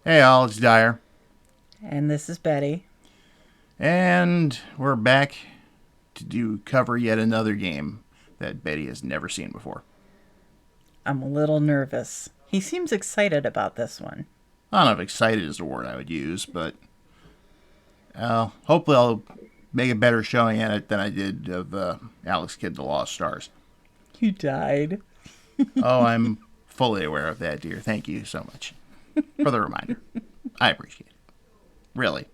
Hey all, it's Dyer. And this is Betty. And we're back to cover yet another game that Betty has never seen before. I'm a little nervous. He seems excited about this one. I don't know if excited is the word I would use, but hopefully I'll make a better showing at it than I did of Alex Kidd the Lost Stars. You died. Oh, I'm fully aware of that, dear. Thank you so much for the reminder. I appreciate it. Really.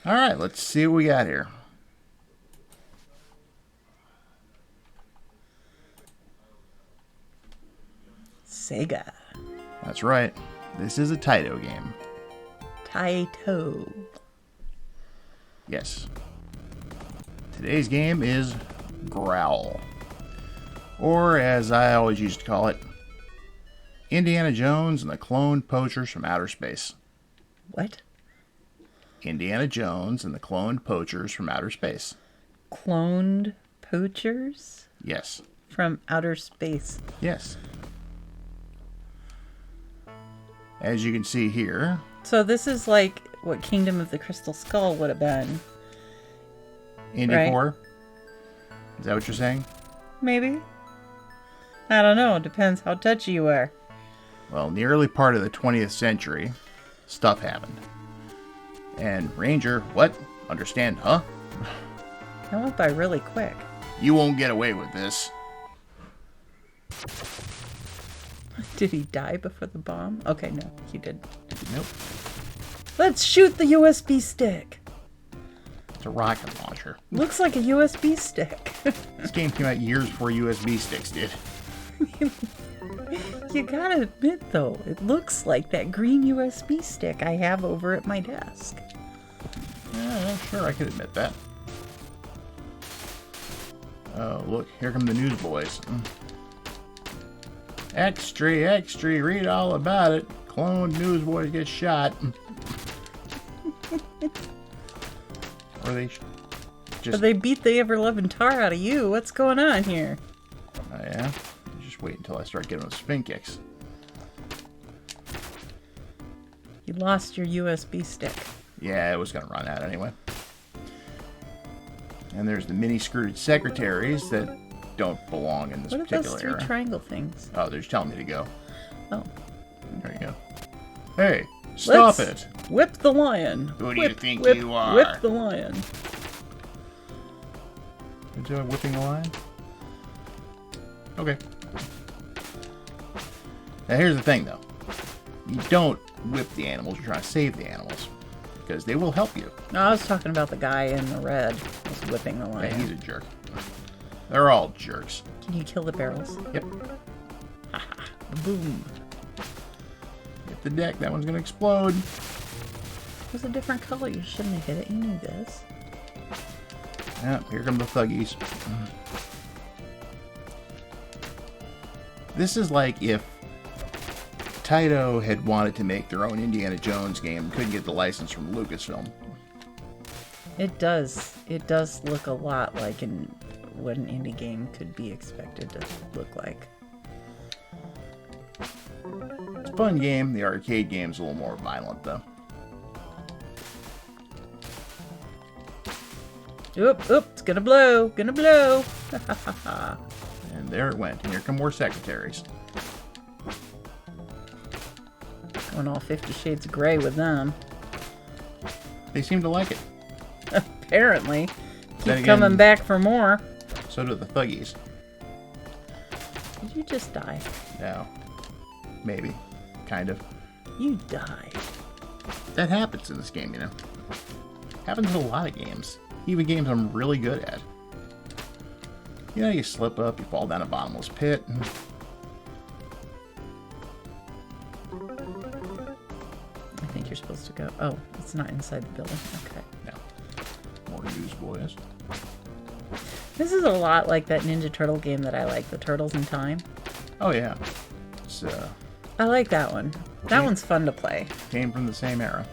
All right, let's see what we got here. Sega. That's right. This is a Taito game. Taito. Yes. Today's game is Growl. Or, as I always used to call it, Indiana Jones and the Cloned Poachers from Outer Space. What? Indiana Jones and the Cloned Poachers from Outer Space. Cloned poachers? Yes. From outer space. Yes. As you can see here. So this is like what Kingdom of the Crystal Skull would have been. Indy Right. 4? Is that what you're saying? Maybe? I don't know. Depends how touchy you are. Well, in the early part of the 20th century, stuff happened. And Ranger, what? Understand, huh? That went by really quick. You won't get away with this. Did he die before the bomb? Okay, no, he did. Nope. Let's shoot the USB stick. It's a rocket launcher. Looks like a USB stick. This game came out years before USB sticks did. You gotta admit, though, it looks like that green USB stick I have over at my desk. Yeah, sure, I could admit that. Oh, look, here come the newsboys. Extra, extra, read all about it. Cloned newsboys get shot. Or they just... But they beat the ever-loving tar out of you. What's going on here? Oh, yeah? Just wait until I start getting those spin kicks. You lost your USB stick. Yeah, it was going to run out anyway. And there's the mini-screwed secretaries that don't belong in this What are particular those three era. triangle things? Oh, they're just telling me to go. Oh. There you go. Hey, stop Let's it! Whip the lion. Who do you think whip, you are? Whip the lion. Enjoy whipping the line? Okay. Now here's the thing, though. You don't whip the animals, you're trying to save the animals. Because they will help you. No, I was talking about the guy in the red was whipping the Yeah, lion. he's a jerk. They're all jerks. Can you kill the barrels? Yep. Boom. Hit the deck, that one's gonna explode. It was a different color. You shouldn't have hit it. You knew this. Yeah, here come the thuggies. This is like if Taito had wanted to make their own Indiana Jones game, couldn't get the license from Lucasfilm. It does. It does look a lot like what an indie game could be expected to look like. It's a fun game. The arcade game's a little more violent, though. Oop, oop, it's gonna blow. Gonna blow. And there it went. And here come more secretaries. Going all 50 Shades of Grey with them. They seem to like it. Apparently. Then Keep again- coming back for more. So do the thuggies. Did you just die? No. Maybe. Kind of. You died. That happens in this game, you know. Happens in a lot of games. Even games I'm really good at. You know, you slip up, you fall down a bottomless pit. I think you're supposed to go. Oh, it's not inside the building. Okay. No. More newsboys. This is a lot like that Ninja Turtle game that I like, the Turtles in Time. Oh, yeah. It's, I like that one. That Yeah. one's fun to play. came from the same era.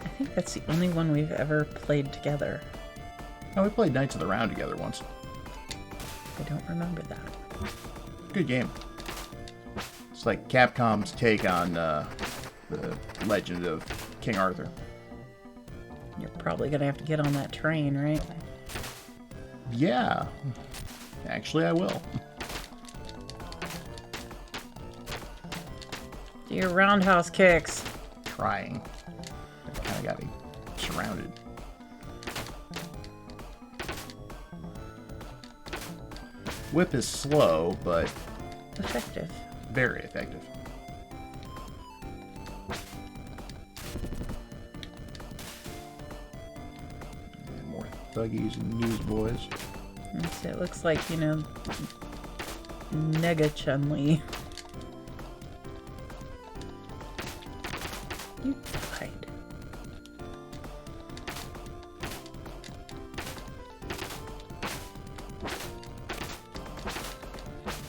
I think that's the only one we've ever played together. Oh, we played Knights of the Round together once. I don't remember that. Good game. It's like Capcom's take on the Legend of King Arthur. You're probably gonna have to get on that train, right? Yeah. Actually, I will. Do your roundhouse kicks. Trying. That kind of got me surrounded. Whip is slow, but Effective. very effective. And more thuggies and newsboys. So it looks like, you know, Nega Chun-Li. You died.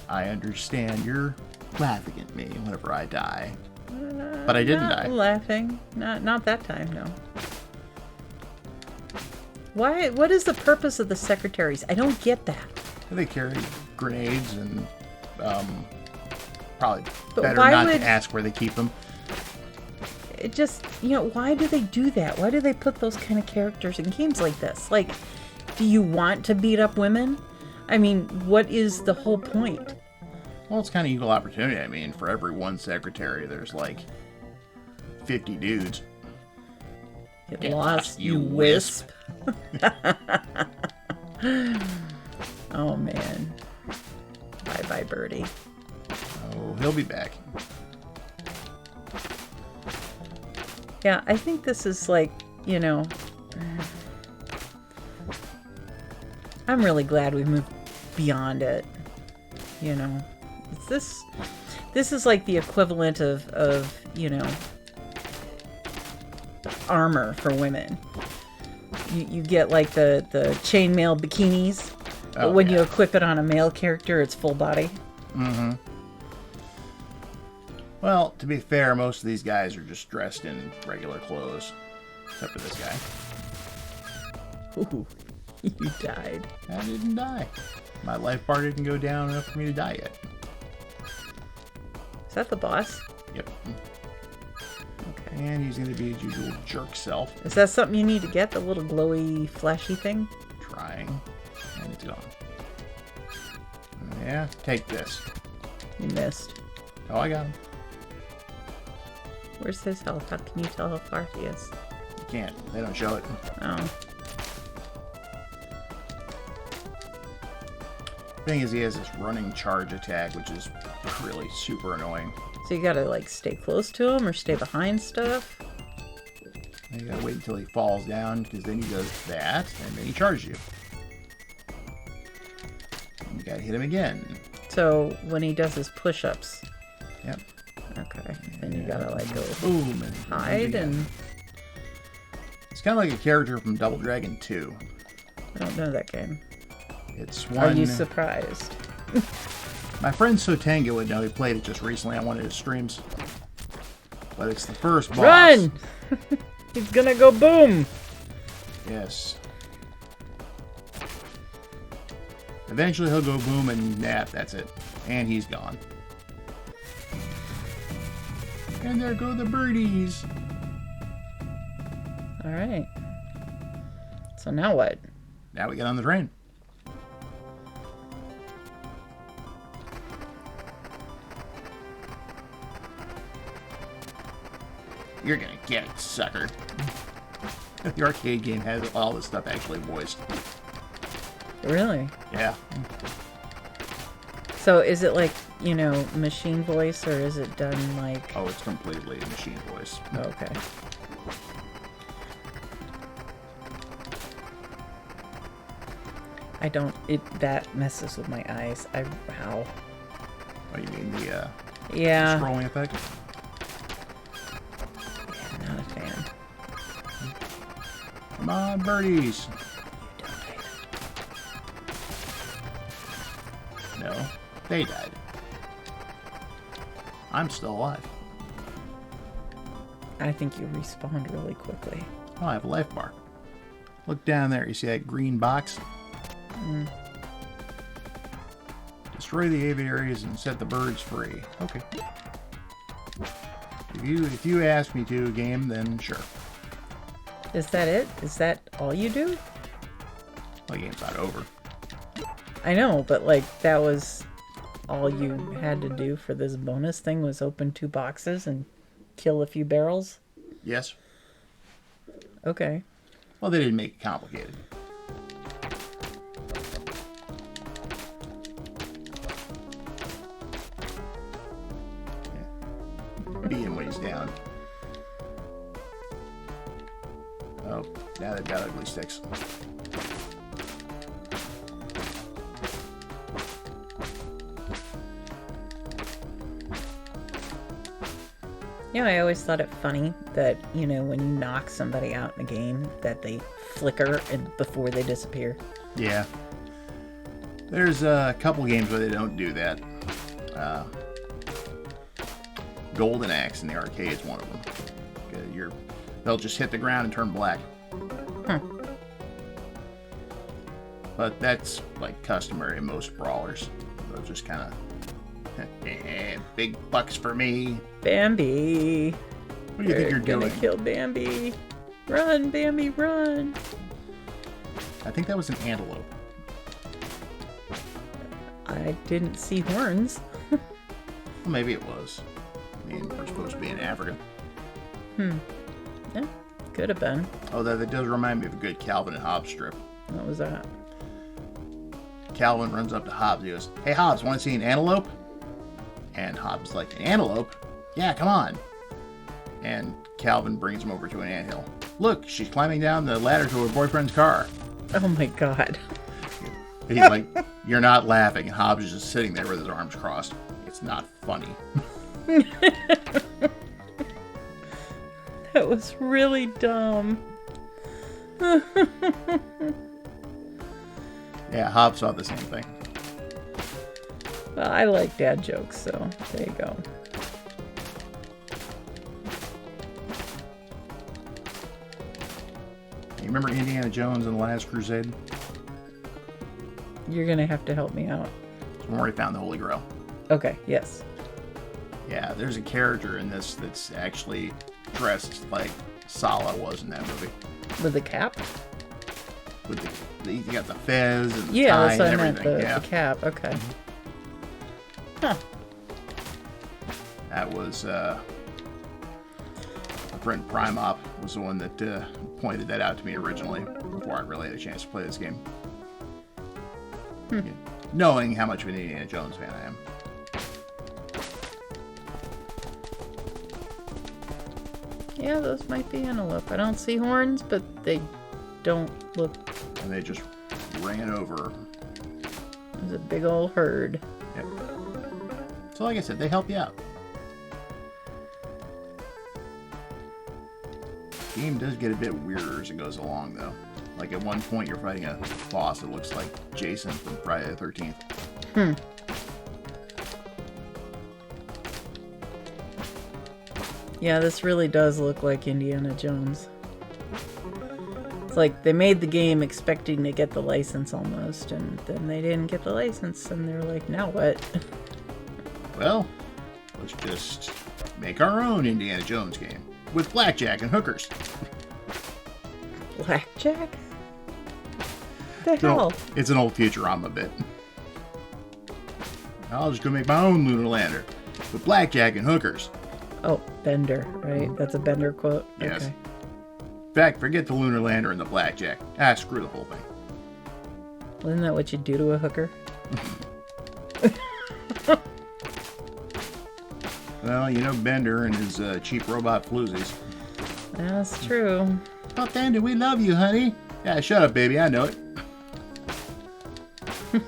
I understand you're laughing at me whenever I die. But I didn't Not die. laughing. Not that time, no. Why? What is the purpose of the secretaries? I don't get that. They carry grenades and probably But better why not would- to ask where they keep them. It just, you know, why do they do that? Why do they put those kind of characters in games like this? Like, do you want to beat up women? I mean, what is the whole point? Well, it's kind of equal opportunity. I mean, for every one secretary, there's like 50 dudes. Get lost, you wisp. Oh, man. Bye-bye, birdie. Oh, he'll be back. Yeah, I think this is like, you know... I'm really glad we've moved beyond it. You know? This is like the equivalent of, you know... armor for women. You get like the chainmail bikinis, but when you equip it on a male character, it's full body. Mm-hmm. Well, to be fair, most of these guys are just dressed in regular clothes, except for this guy. Ooh, you died. I didn't die. My life bar didn't go down enough for me to die yet. Is that the boss? Yep. Okay. And he's going to be his usual jerk self. Is that something you need to get? The little glowy, flashy thing? Trying. And it's gone. Yeah, take this. You missed. Oh, I got him. Where's his health? How can you tell how far he is? You can't. They don't show it. Oh. Thing is, he has this running charge attack, which is really super annoying. So you gotta, like, stay close to him or stay behind stuff? And you gotta wait until he falls down, because then he does that, and then he charges you. And you gotta hit him again. So when he does his push-ups. Yep. Okay. Then you gotta, like, go Boom. And hide and... It's kind of like a character from Double Dragon 2. I don't know that game. It's Are one... you surprised? My friend Sotenga would know. He played it just recently on one of his streams. But it's the first boss. Run! He's gonna go boom! Yes. Eventually he'll go boom and nap. That's it. And he's gone. And there go the birdies. Alright. So now what? Now we get on the train. You're gonna get it, sucker. The arcade game has all this stuff actually voiced. Really? Yeah. So is it like, you know, machine voice or is it done like... Oh, it's completely machine voice. Okay. I don't... That messes with my eyes. Wow. What do you mean, the Yeah. scrolling effect? Yeah, not a fan. Come on, birdies. No, they died. I'm still alive. I think you respawned really quickly. Oh, I have a life bar. Look down there. You see that green box? Just Destroy the aviaries and set the birds free. Okay. If you ask me to, game, then sure. Is that it? Is that all you do? The game's not over. I know, but like that was all you had to do for this bonus thing was open 2 boxes and kill a few barrels? Yes. Okay. Well, they didn't make it complicated. Yeah. Beat him when he's down. Oh, now they've got ugly sticks. You know, I always thought it funny that, you know, when you knock somebody out in a game, that they flicker and before they disappear. Yeah. There's a couple games where they don't do that. Golden Axe in the arcade is one of them. They'll just hit the ground and turn black. But that's like customary in most brawlers. They'll just kind of, big bucks for me. Bambi. What do you think you're doing? Gonna kill Bambi. Run, Bambi, run. I think that was an antelope. I didn't see horns. Well, maybe it was. I mean, we're supposed to be in Africa. Yeah, could have been. Oh, that does remind me of a good Calvin and Hobbes strip. What was that? Calvin runs up to Hobbes. He goes, "Hey, Hobbes, want to see an antelope?" And Hobbes is like, "An antelope? Yeah, come on." And Calvin brings him over to an anthill. "Look, she's climbing down the ladder to her boyfriend's car." Oh my god. And he's like, "You're not laughing." And Hobbes is just sitting there with his arms crossed. It's not funny. That was really dumb. Yeah, Hobbes saw the same thing. Well, I like dad jokes, so there you go. You remember Indiana Jones and the Last Crusade? You're gonna have to help me out. It's where he found the Holy Grail. Okay, yes. Yeah, there's a character in this that's actually dressed like Sala was in that movie. With the cap? With you got the fez and the Yeah, tie that's what and I meant, everything. the cap. Okay. Huh. That was my friend Primop was the one that pointed that out to me originally before I really had a chance to play this game. Yeah, knowing how much of an Indiana Jones fan I am. Yeah, those might be antelope. I don't see horns, but they don't look... And they just ran over. There's a big old herd. Yep. So like I said, they help you out. The game does get a bit weirder as it goes along, though. Like at one point, you're fighting a boss that looks like Jason from Friday the 13th. Yeah, this really does look like Indiana Jones. It's like they made the game expecting to get the license almost, and then they didn't get the license, and they're like, now what? Well, let's just make our own Indiana Jones game with blackjack and hookers. Blackjack? The hell? It's an old Futurama bit. I'll just go make my own lunar lander with blackjack and hookers. Oh, Bender, right? That's a Bender quote? Yes. Okay. In fact, forget the lunar lander and the blackjack. Screw the whole thing. Well, isn't that what you do to a hooker? Well, you know Bender and his cheap robot floozies. That's true. Oh, Bender, we love you, honey. Yeah, shut up, baby. I know it. Okay,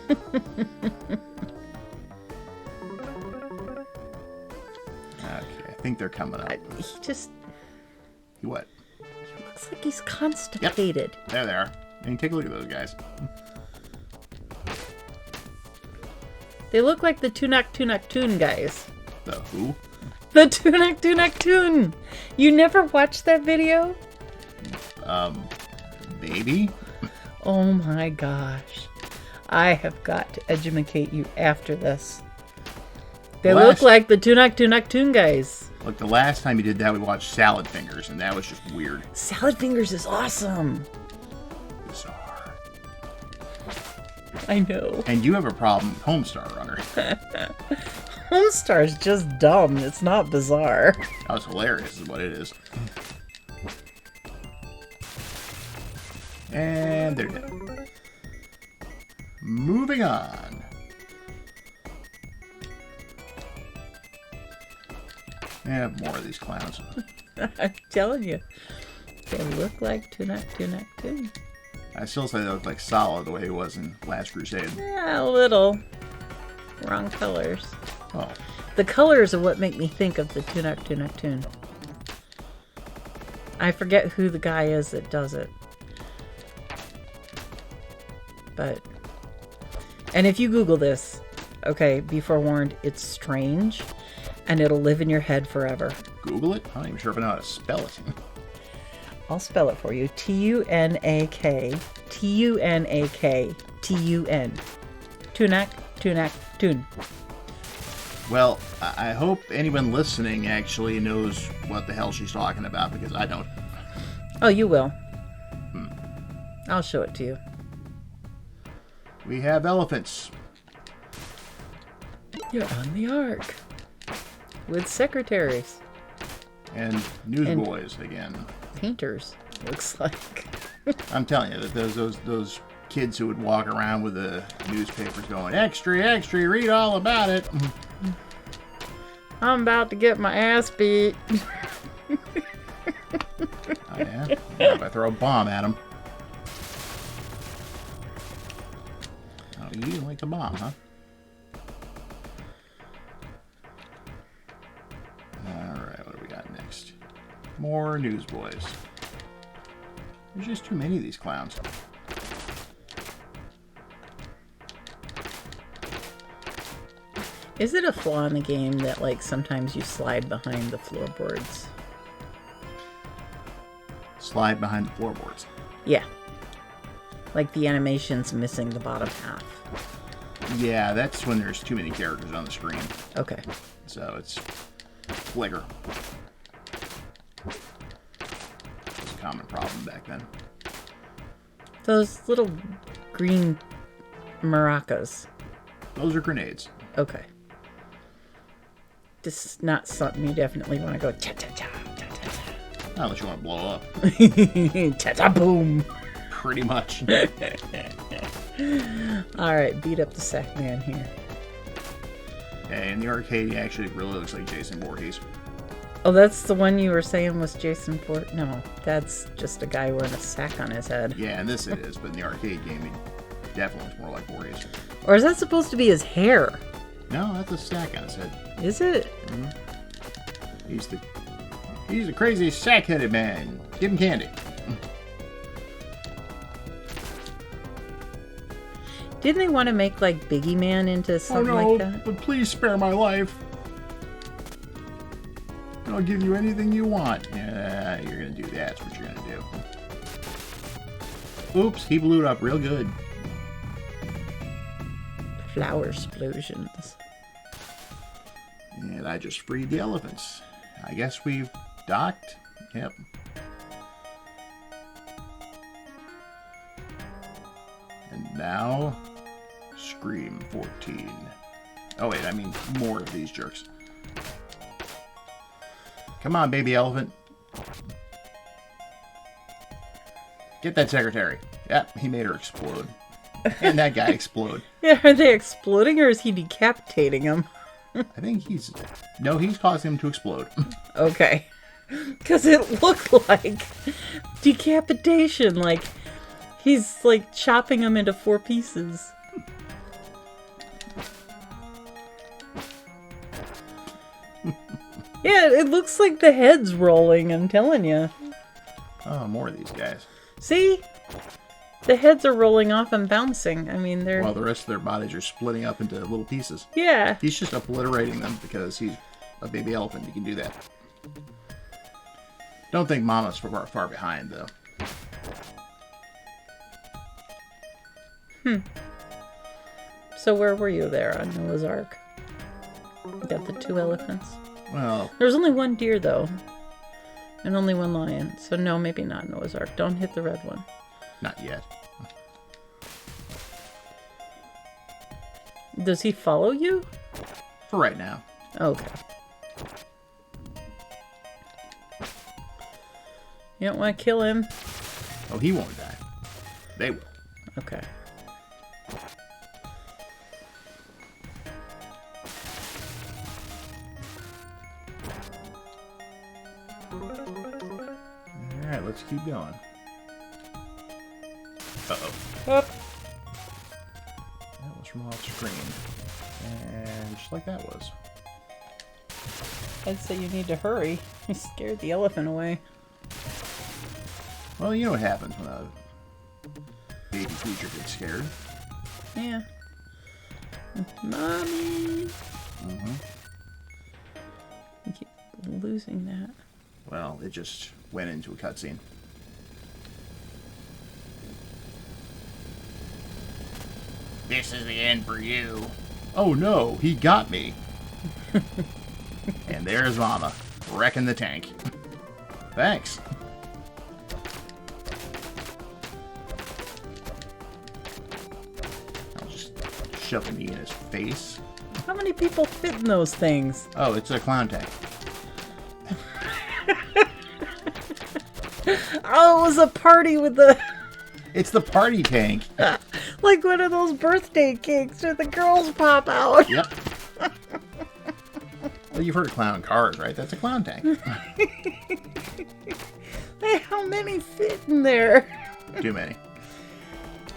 I think they're coming up. He just What? looks like he's constipated. There they are. And take a look at those guys. They look like the Tunak Toon guys. The who? The Tunak Toon! You never watched that video? Maybe? Oh my gosh. I have got to educate you after this. They look like the Tunak guys. Look, the last time you did that, we watched Salad Fingers, and that was just weird. Salad Fingers is awesome. Bizarre. I know. And you have a problem with Homestar Runner. Homestar's just dumb. It's not bizarre. That was hilarious, is what it is. And they're dead. Moving on. I have more of these clowns. I'm telling you. They look like Tunak. I still say they look like Solid the way he was in Last Crusade. Yeah, a little. Wrong colors. Oh. The colors are what make me think of the Tunak. I forget who the guy is that does it. But, and if you Google this, okay, be forewarned, it's strange, and it'll live in your head forever. Google it? I'm not even sure if I know how to spell it. I'll spell it for you. Tunak. Tunak. Tun. Well, I hope anyone listening actually knows what the hell she's talking about, because I don't. Oh, you will. I'll show it to you. We have elephants. You're on the ark. With secretaries. And newsboys again. Painters, looks like. I'm telling you, that those kids who would walk around with the newspapers going, extra, extra, read all about it. I'm about to get my ass beat. Oh, yeah? If I throw a bomb at them. Oh, you didn't like the bomb, huh? Alright, what do we got next? More newsboys. There's just too many of these clowns. Is it a flaw in the game that, like, sometimes you slide behind the floorboards? Slide behind the floorboards. Yeah. Like the animation's missing the bottom half. Yeah, that's when there's too many characters on the screen. Okay. So it's flicker. It's a common problem back then. Those little green maracas. Those are grenades. Okay. This is not something you definitely want to go cha-cha-cha, cha-cha-cha. Not unless you want to blow up. Cha-cha boom. Pretty much. Alright, beat up the sack man here. Okay, in the arcade, he actually really looks like Jason Voorhees. Oh, that's the one you were saying was Jason Ford? No, that's just a guy wearing a sack on his head. Yeah, and this it is, but in the arcade game, he definitely looks more like Voorhees. Or is that supposed to be his hair? No, that's a sack on his head. Is it? Mm-hmm. He's the crazy sack-headed man. Give him candy. Didn't they want to make, like, Biggie Man into something like that? But please spare my life. I'll give you anything you want. Yeah, you're gonna do that. That's what you're gonna do. Oops, he blew it up real good. Flower explosions. And I just freed the elephants. I guess we've docked. Yep. And now, Scream 14. Oh wait, I mean more of these jerks. Come on, baby elephant. Get that secretary. Yep, he made her explode. And that guy explode. Yeah, are they exploding or is he decapitating them? I think he's... No, he's causing him to explode. Okay. Because it looked like decapitation. Like, he's, like, chopping them into 4 pieces. Yeah, it looks like the head's rolling, I'm telling you. Oh, more of these guys. See? The heads are rolling off and bouncing. I mean, they're... While the rest of their bodies are splitting up into little pieces. Yeah. He's just obliterating them because he's a baby elephant. He can do that. Don't think Mama's far behind, though. So where were you there on Noah's Ark? You got the 2 elephants. Well, There's only 1 deer though, and only 1 lion. So no, maybe not Noah's Ark. Don't hit the red one. not yet. Does he follow you? For right now. Okay. You don't want to kill him? Oh, he won't die. They will. Okay. Alright, let's keep going. Uh-oh. Up. That was from off screen. And just like that was. I'd say you need to hurry. You scared the elephant away. Well, you know what happens when a baby creature gets scared. Yeah. Mommy! Mm-hmm. You keep losing that. Well, it just went into a cutscene. This is the end for you. Oh no, he got me. And there's Mama, wrecking the tank. Thanks. I'll just shove the knee in his face. How many people fit in those things? Oh, it's a clown tank. Oh, it was a party with the... It's the party tank. like one of those birthday cakes where the girls pop out. Yep. Well, you've heard of clown cars, right? That's a clown tank. Hey, how many fit in there? Too many.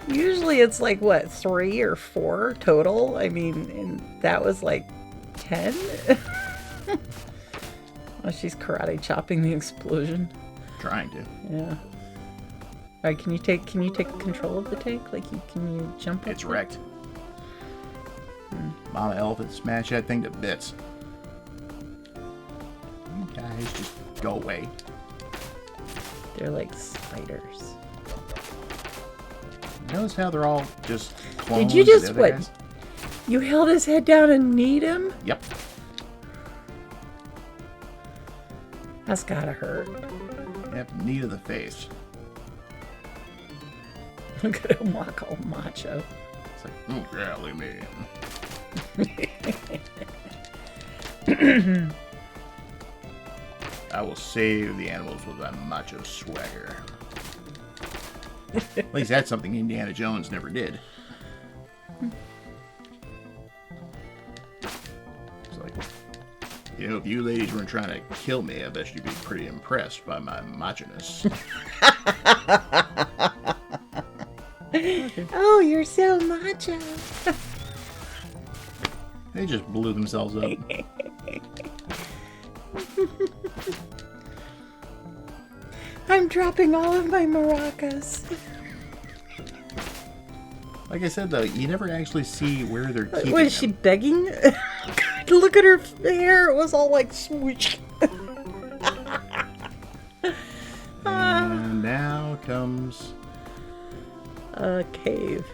Usually it's like, what, 3 or 4 total? I mean, and that was like 10? Oh, she's karate chopping the explosion. Trying to. Yeah. All right, can you take control of the tank? Like, can you jump up? It's wrecked. Mama elephant smash that thing to bits. You guys just go away. They're like spiders. Notice how they're all just clones. Did you just, of the what? other guys? You held his head down and kneed him? Yep. That's gotta hurt. Yep, knee to the face. Look at him walk all macho. It's like, oh, yeah, leave me in. I will save the animals with my macho swagger. At least that's something Indiana Jones never did. It's like, you know, if you ladies weren't trying to kill me, I bet you'd be pretty impressed by my macho-ness. Oh, you're so macho. They just blew themselves up. I'm dropping all of my maracas. Like I said, though, you never actually see where they're keeping What, is she them. begging? God, look at her hair. It was all like swoosh. And now comes... A cave.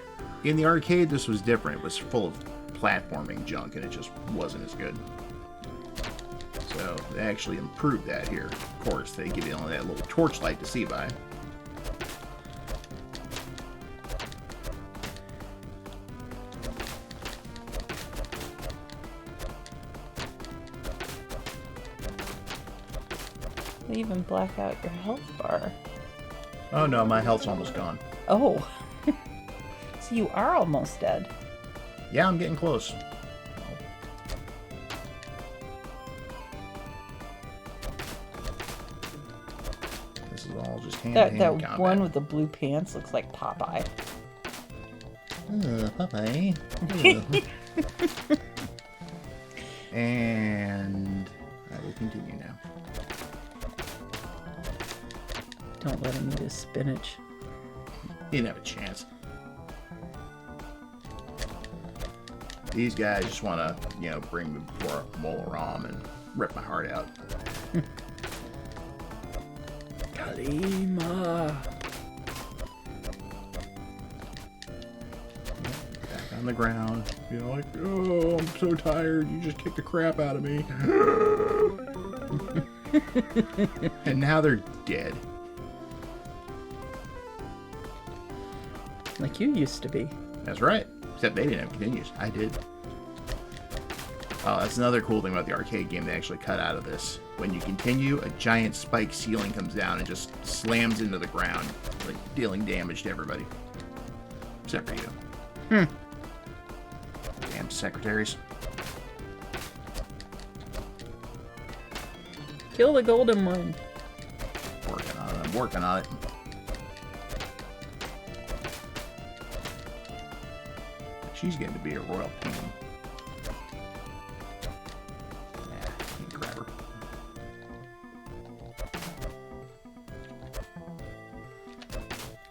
In the arcade, this was different. It was full of platforming junk, and it just wasn't as good. So they actually improved that here. Of course, they give you only that little torchlight to see by. They even black out your health bar. Oh no, my health's almost gone. Oh. So you are almost dead. Yeah, I'm getting close. This is all just hand-to-hand That combat. one with the blue pants looks like Popeye. Popeye. And I will continue now. Don't let him eat his spinach. He didn't have a chance. These guys just want to, you know, bring me before Molaram and rip my heart out. Kalima. Back on the ground, like, oh, I'm so tired. You just kicked the crap out of me. And now they're dead. Like you used to be. That's right. Except they didn't have continues. I did. Oh, that's another cool thing about the arcade game they actually cut out of this. When you continue, a giant spike ceiling comes down and just slams into the ground, like dealing damage to everybody. Except for you. Damn secretaries. Kill the golden one. Working on it. I'm working on it. She's getting to be a royal queen. Can't grab her.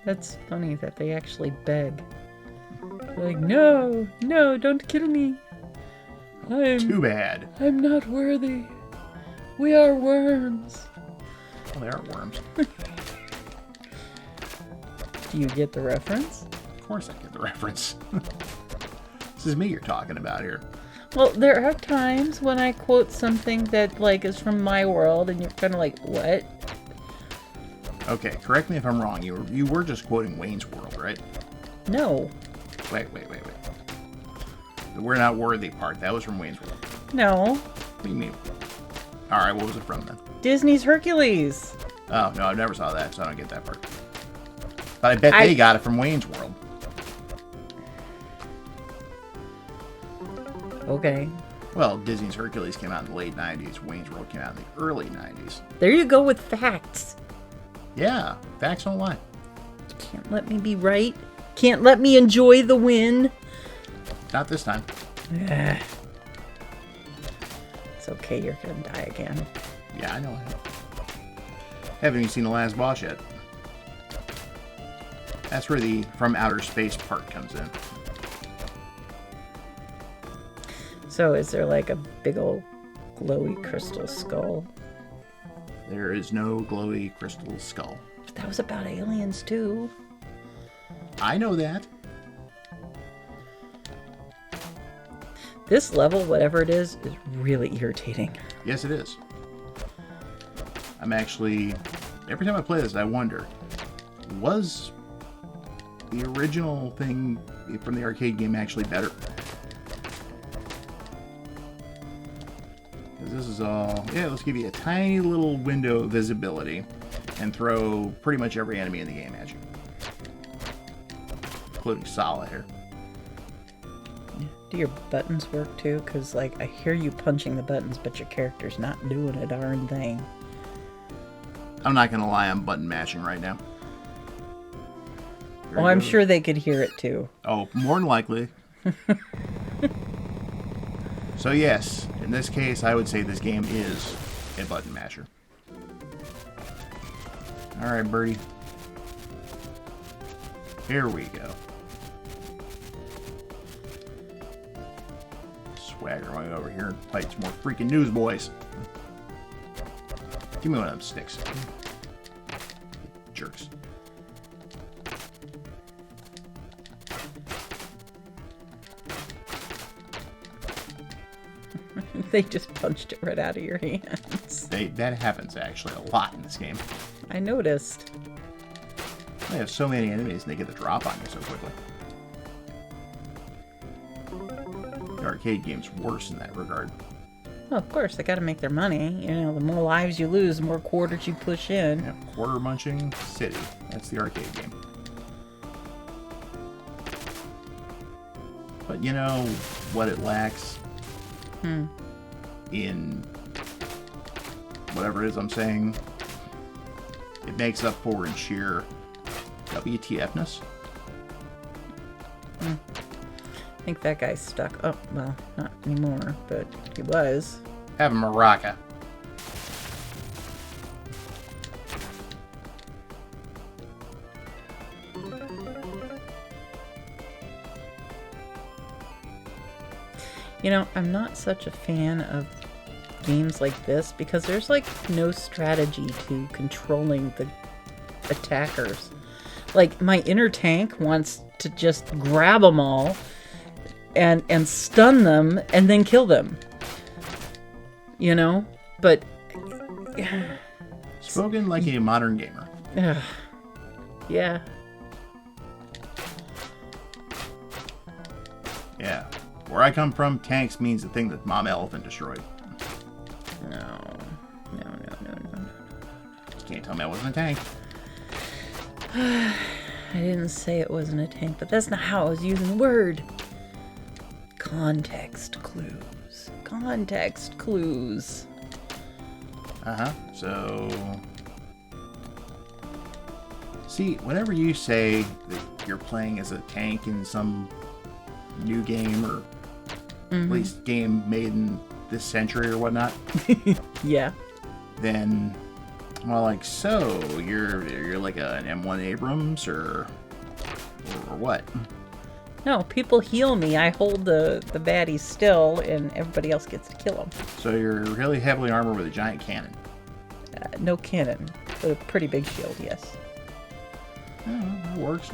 That's funny that they actually beg. They're like, no, no, don't kill me. Too bad. I'm not worthy. We are worms. Oh, they are worms. Do you get the reference? Of course I get the reference. This is me you're talking about here. Well, there are times when I quote something that, like, is from my world, and you're kind of like, what? Okay, correct me if I'm wrong. You were just quoting Wayne's World, right? No. Wait. The "we're not worthy" part, that was from Wayne's World. No. What do you mean? Alright, what was it from then? Disney's Hercules. Oh, no, I never saw that, so I don't get that part. But I bet they got it from Wayne's World. Okay. Well, Disney's Hercules came out in the late 90s. Wayne's World came out in the early 90s. There you go with facts. Yeah, facts don't lie. Can't let me be right. Can't let me enjoy the win. Not this time. It's okay, you're gonna die again. Yeah, I know. Haven't even seen the last boss yet. That's where the from outer space part comes in. So is there like a big old glowy crystal skull? There is no glowy crystal skull. But that was about aliens too. I know that. This level, whatever it is really irritating. Yes, it is. I'm actually... Every time I play this, I wonder, was the original thing from the arcade game actually better? Because this is all... Yeah, let's give you a tiny little window of visibility and throw pretty much every enemy in the game at you. Including Solitaire. Do your buttons work too? Because, like, I hear you punching the buttons, but your character's not doing a darn thing. I'm not going to lie, I'm button mashing right now. Oh, I'm sure they could hear it too. Oh, more than likely. So yes, in this case, I would say this game is a button masher. Alright, birdie. Here we go. Swagger way over here and fight some more freaking newsboys. Give me one of them sticks. Jerks. They just punched it right out of your hands. That happens actually a lot in this game. I noticed. They have so many enemies and they get the drop on you so quickly. The arcade game's worse in that regard. Well, of course, they gotta make their money. You know, the more lives you lose, the more quarters you push in. Yeah, quarter munching city. That's the arcade game. But you know what it lacks? In whatever it is I'm saying, it makes up for in sheer WTFness. I think that guy's stuck. Oh, well, not anymore, but he was. Have a maraca. You know, I'm not such a fan of games like this because there's like no strategy to controlling the attackers. Like, my inner tank wants to just grab them all, and stun them and then kill them. You know? But Spoken like a modern gamer. yeah. Yeah. Where I come from, tanks means the thing that Mom Elephant destroyed. No. You can't tell me I wasn't a tank. I didn't say it wasn't a tank, but that's not how I was using the word. Context clues. Context clues. So... See, whenever you say that you're playing as a tank in some new game, or at least game made in this century or whatnot, Yeah. then, well, like, so, you're like an M1 Abrams, or what? No, people heal me. I hold the baddies still, and everybody else gets to kill them. So you're really heavily armored with a giant cannon. No cannon, but a pretty big shield, yes. Yeah, that works.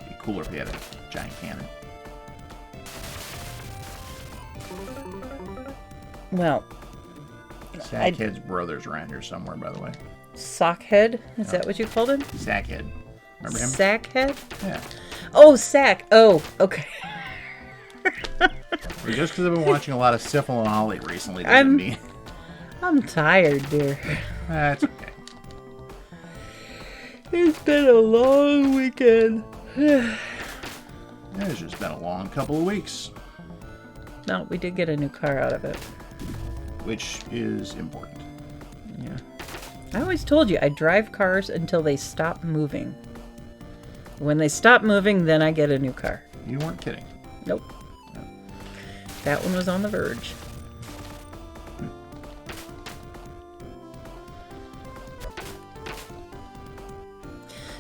Be cooler if you had a giant cannon. Well, Sackhead's brother's around here somewhere, by the way. Sockhead? Is that what you called him? Sackhead. Remember him? Sackhead? Yeah. Oh, Sack. Oh, okay. Just because I've been watching a lot of Syphil and Ollie recently doesn't mean... I'm tired, dear. That's okay. It's been a long weekend. It's just been a long couple of weeks. No, we did get a new car out of it. Which is important. Yeah. I always told you I drive cars until they stop moving. When they stop moving, then I get a new car. You weren't kidding. Nope. That one was on the verge.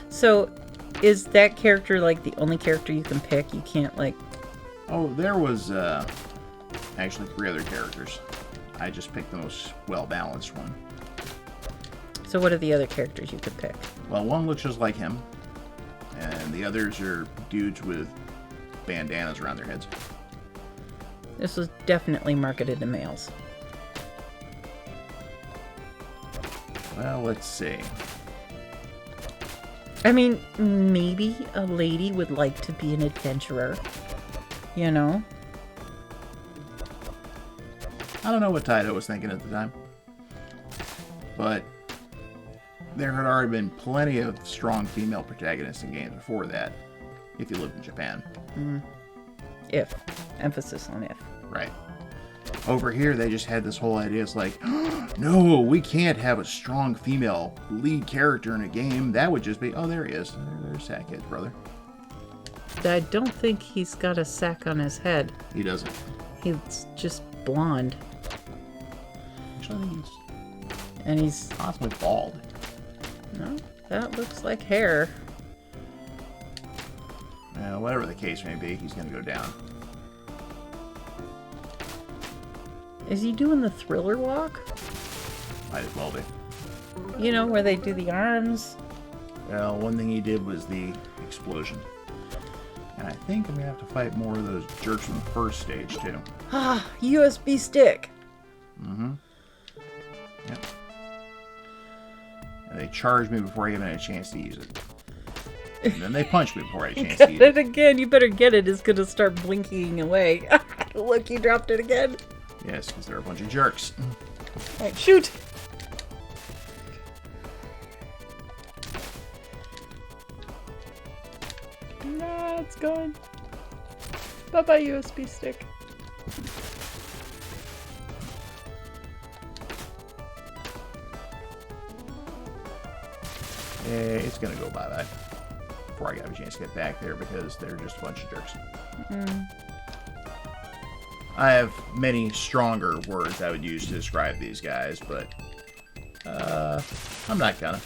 So, is that character like the only character you can pick? You can't like... Oh, there was actually 3 other characters. I just picked the most well-balanced one. So what are the other characters you could pick? Well, one looks just like him, and the others are dudes with bandanas around their heads. This was definitely marketed to males. Well, let's see. I mean, maybe a lady would like to be an adventurer. You know? I don't know what Taito was thinking at the time. But there had already been plenty of strong female protagonists in games before that, if you lived in Japan. If. Emphasis on if. Right. Over here, they just had this whole idea. It's like, no, we can't have a strong female lead character in a game. That would just be... Oh, there he is. There's Sackhead's brother. I don't think he's got a sack on his head. He doesn't. He's just blonde. Actually, I think And he's... he's possibly bald. No, that looks like hair. Whatever the case may be, he's going to go down. Is he doing the thriller walk? Might as well be. You know, where they do the arms? Well, one thing he did was the explosion. And I think I'm going to have to fight more of those jerks from the first stage, too. Ah, USB stick. Yep. And they charged me before I even had a chance to use it. And then they punched me before I had a chance to use Get it. it again. You better get it. It's going to start blinking away. Look, you dropped it again. Yes, because they're a bunch of jerks. All right, shoot. Nah, it's gone. Bye-bye, USB stick. Yeah, it's going to go bye-bye. Before I got a chance to get back there, because they're just a bunch of jerks. I have many stronger words I would use to describe these guys, but I'm not gonna.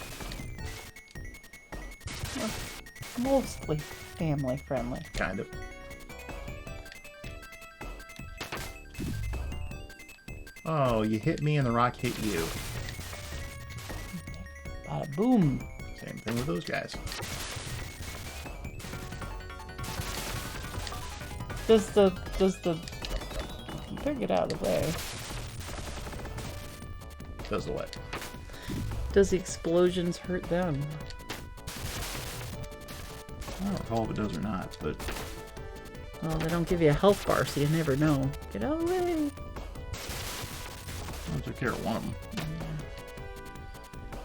Mostly family friendly. Kind of. Oh, you hit me and the rock hit you. Bada boom. Same thing with those guys. Does the you better get out of the way. Does the what? Does the explosions hurt them? I don't recall if it does or not, but Well, they don't give you a health bar, so you never know. Get out of the way. I took care of one of them.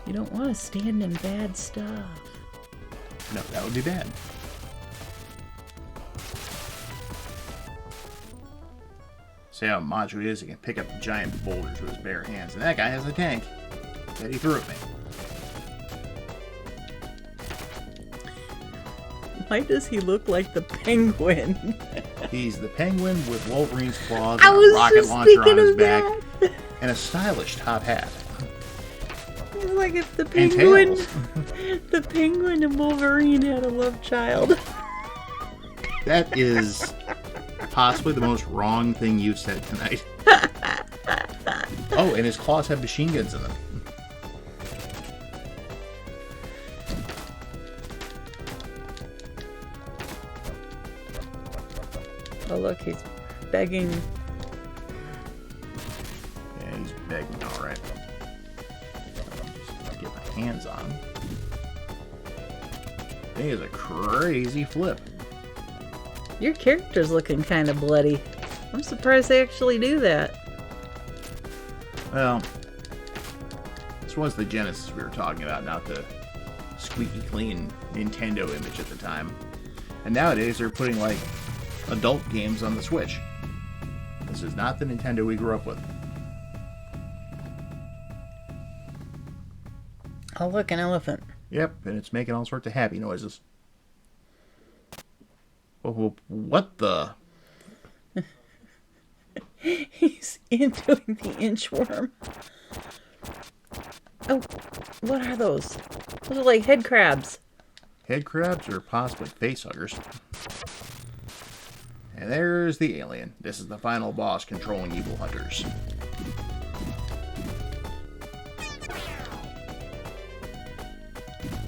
You don't want to stand in bad stuff. No, that would be bad. See how macho he is? He can pick up giant boulders with his bare hands. And that guy has a tank that he threw at me. Why does he look like the penguin? He's the penguin with Wolverine's claws I and a was rocket just launcher on thinking his of back that. and a stylish top hat. It's like if the And penguin, tails. the penguin and Wolverine had a love child. That is possibly the most wrong thing you've said tonight. Oh, and his claws have machine guns in them. Oh look, he's begging. Yeah, he's begging, alright. Just get my hands on him. I think it's a crazy flip. Your character's looking kind of bloody. I'm surprised they actually do that. Well, this was the Genesis we were talking about, not the squeaky clean Nintendo image at the time. And nowadays they're putting like adult games on the Switch. This is not the Nintendo we grew up with. Oh look, an elephant. Yep, and it's making all sorts of happy noises. Oh, what the? He's into the inchworm. Oh, what are those? Those are like head crabs. Head crabs or possibly face huggers. And there's the alien. This is the final boss controlling evil hunters.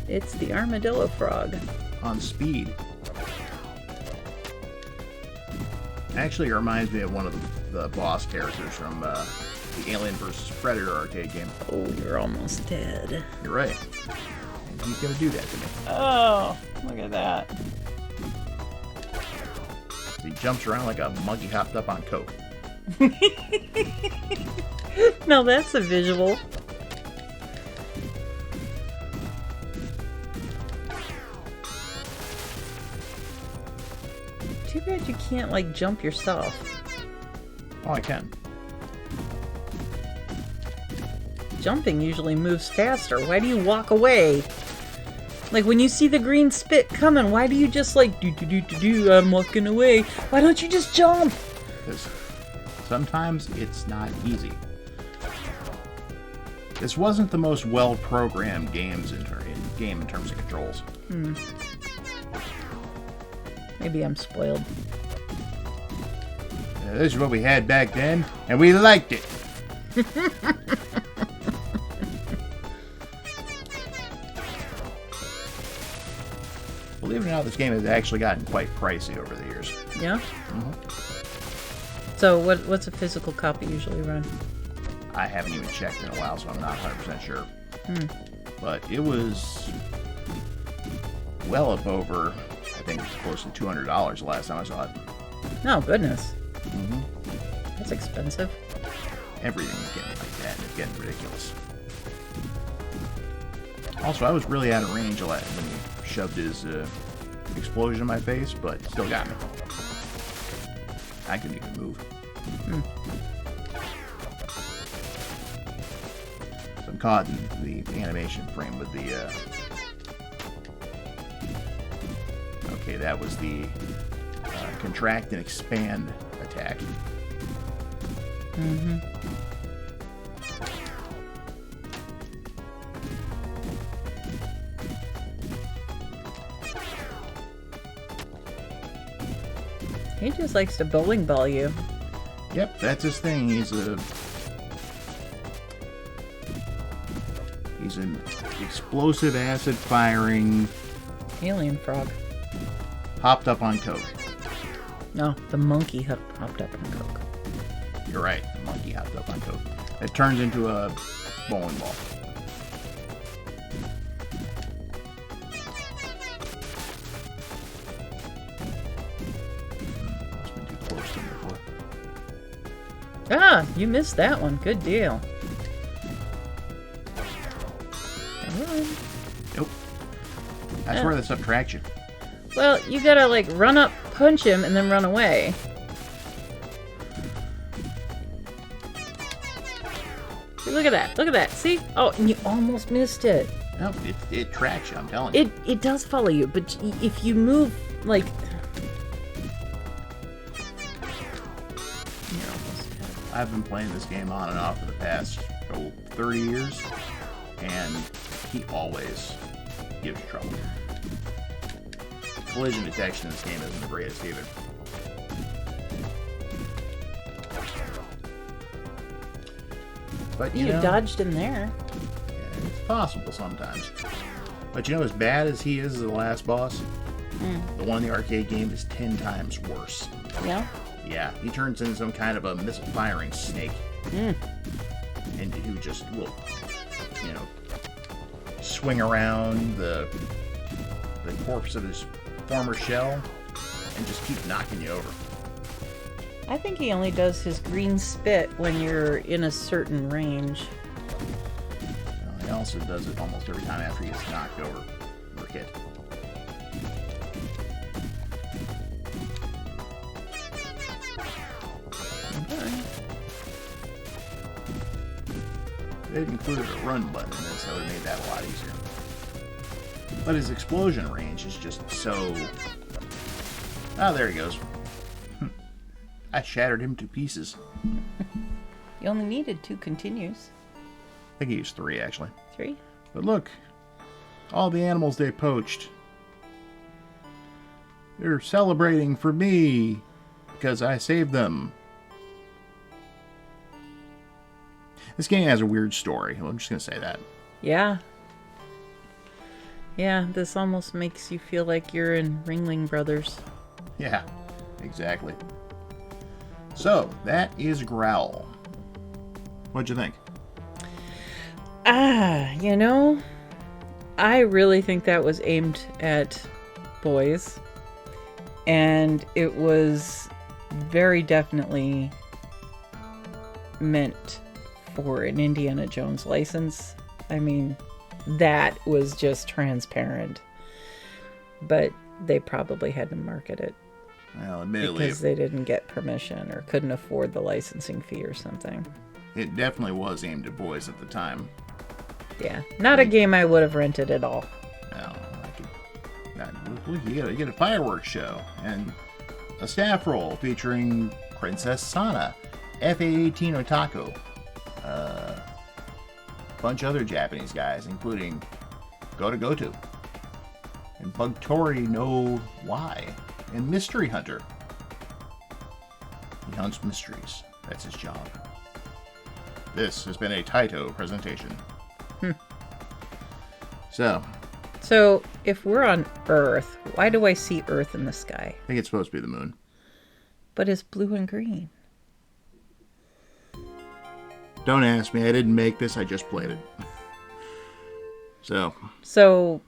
It's the armadillo frog. On speed. Actually, it reminds me of one of the boss characters from the Alien vs. Predator arcade game. Oh, you're almost dead. You're right. And he's gonna do that to me. Oh, look at that. He jumps around like a monkey hopped up on coke. Now that's a visual. Too bad you can't, like, jump yourself. Oh, I can. Jumping usually moves faster. Why do you walk away? Like, when you see the green spit coming, why do you just, like, I'm walking away. Why don't you just jump? Because sometimes it's not easy. This wasn't the most well-programmed game in terms of controls. Maybe I'm spoiled. This is what we had back then, and we liked it. Believe it or not, this game has actually gotten quite pricey over the years. Yeah? Mm-hmm. So what's a physical copy usually run? I haven't even checked in a while, so I'm not 100% sure. But it was well up over, I think, close to $200 the last time I saw it. Oh, goodness. Mm-hmm. That's expensive. Everything's getting like that, and it's getting ridiculous. Also, I was really out of range when he shoved his explosion in my face, but still got me. I couldn't even move. So I'm caught in the animation frame with the... Okay, that was the contract and expand attack. He just likes to bowling ball you. Yep, that's his thing. He's an explosive acid firing Alien frog. hopped up on coke. No, the monkey hopped up on coke. You're right. The monkey hopped up on coke. It turns into a bowling ball. Must been too close to him before. Ah, you missed that one. Good deal. Come on. Nope. That's where the subtraction. Well, you gotta, like, run up, punch him, and then run away. See, look at that. Look at that. See? Oh, and you almost missed it. No, it tracks you, I'm telling you. It does follow you, but if you move, like... I've been playing this game on and off for the past 30 years, and he always gives you trouble. Collision detection in this game isn't the greatest either. But you know, dodged him there. Yeah, it's possible sometimes. But you know, as bad as he is as the last boss, the one in the arcade game is 10 times worse. Yeah? Yeah, he turns into some kind of a missile-firing snake. And who just will, you know, swing around the corpse of his former shell and just keep knocking you over. I think he only does his green spit when you're in a certain range. He also does it almost every time after he gets knocked over or hit. They've included a run button in this, so it made that a lot easier. But his explosion range is just so... Oh, there he goes. I shattered him to pieces. You only needed 2 continues. I think he used 3, actually. 3? But look, all the animals they poached. They're celebrating for me because I saved them. This game has a weird story. I'm just going to say that. Yeah. Yeah, this almost makes you feel like you're in Ringling Brothers. Yeah, exactly. So, that is Growl. What'd you think? You know, I really think that was aimed at boys. And it was very definitely meant for an Indiana Jones license. I mean, that was just transparent. But they probably had to market it. Well, admittedly, because they didn't get permission or couldn't afford the licensing fee or something. It definitely was aimed at boys at the time. Yeah, not a game I would have rented at all. Well, you get a fireworks show and a staff roll featuring Princess Sana, FA-18 Otaku, a bunch of other Japanese guys, including Goto, and Bugtori no Why, and Mystery Hunter. He hunts mysteries. That's his job. This has been a Taito presentation. So, if we're on Earth, why do I see Earth in the sky? I think it's supposed to be the moon. But it's blue and green. Don't ask me. I didn't make this. I just played it. So,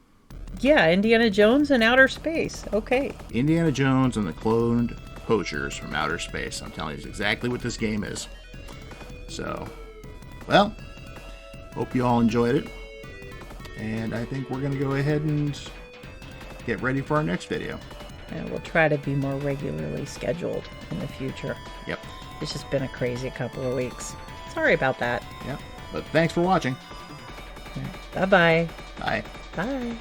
yeah, Indiana Jones in outer space. Okay. Indiana Jones and the cloned poachers from outer space. I'm telling you exactly what this game is. So, well, hope you all enjoyed it. And I think we're going to go ahead and get ready for our next video. And we'll try to be more regularly scheduled in the future. Yep. It's just been a crazy couple of weeks. Sorry about that. Yep. But thanks for watching. Bye-bye. Bye. Bye.